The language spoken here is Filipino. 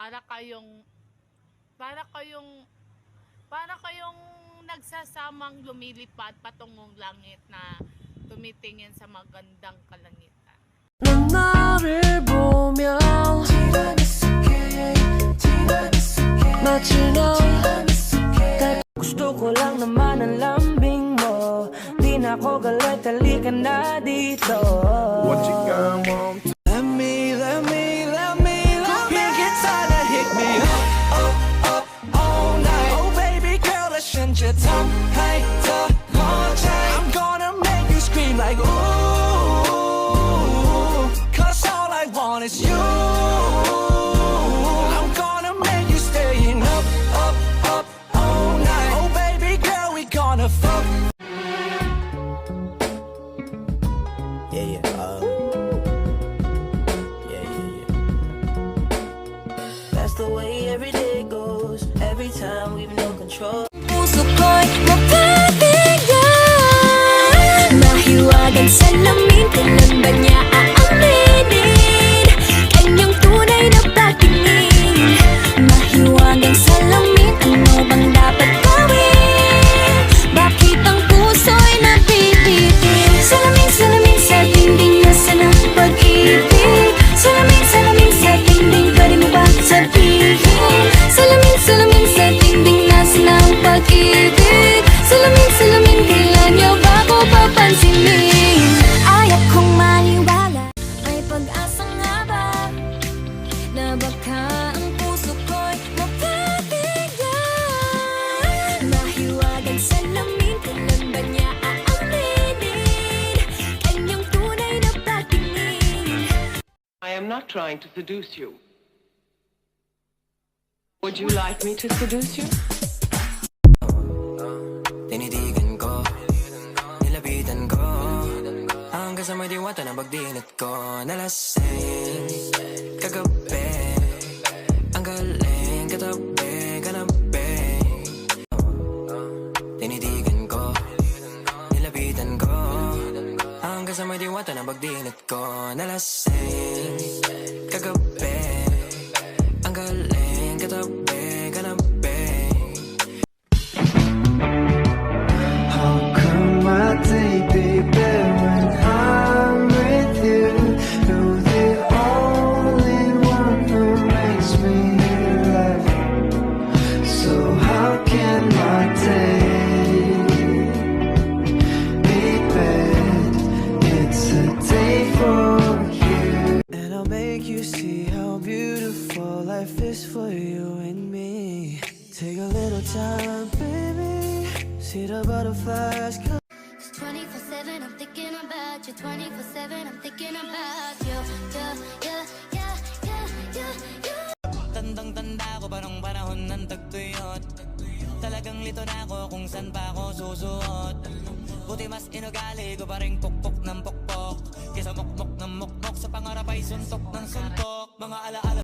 Para kayong para kayong para kayong nagsasamang lumilipad patungong langit na tumitingin sa magandang kalangitan. 넌 나를 보며 마치 너 gusto ko lang naman ang lambing mo. Di na ako galit, halika na dito. What you got, mom? Let me Pick it sana, hit me up all night. Oh baby girl, let's send your tongue high to launch. I'm gonna make you scream like ooh, cause all I want is you. I'm gonna make you staying up all night. Oh baby girl, we gonna fuck. Yeah. That's the way every day goes. Every time we've no control. Puso ko'y mapapigyan. Mahiwagang salamin, kailan ba niya aaminin? Kanyang tunay na patingin. Mahiwagang salamin, ano bang dapat gawin? Bakit ang puso'y nabibitin? Salamin sa dingding, nasa na pag-ibig? Salamin sa dingding, pwede mo ba sabihin? Salamin sa dingding, nasa na ang pag-ibig? Salamin, kailan niyo ba ako papansinin? Ayaw kong maniwala, may pag-asa nga ba? Na baka ang puso ko'y mapapigyan. Mahiwagang salamin, kailan ba niya aaminin? Kanyang tunay na patingin. I am not trying to seduce you. Would you like me to seduce you? Tinitigan ko, nilapitan ko, hanggang sa may diwata na pagdinit ko. Nalasing kagabi, ang galing katabi, kanabi. Tinitigan ko, nilapitan ko, hanggang sa may diwata na pagdinit ko. Nalasing kagabi, ang galing katabi, kanabi. How come my day, baby, when I'm with you? You're the only one who makes me laugh. So how can my day be bad? It's a day for you. And I'll make you see how beautiful life is for you and me. Take a little time, baby. See the butterflies come. 24/7, I'm thinking about you. 24/7, I'm thinking about you. Tandang-tanda ko pa nung panahon ng tagtuyot. Talagang lito na ako kung saan pa ako susuot. Buti mas inugali ko pa rin pukpok ng pukpok, kesa mukmok ng mukmok, sa pangarap ay suntok ng suntok. Mga alaala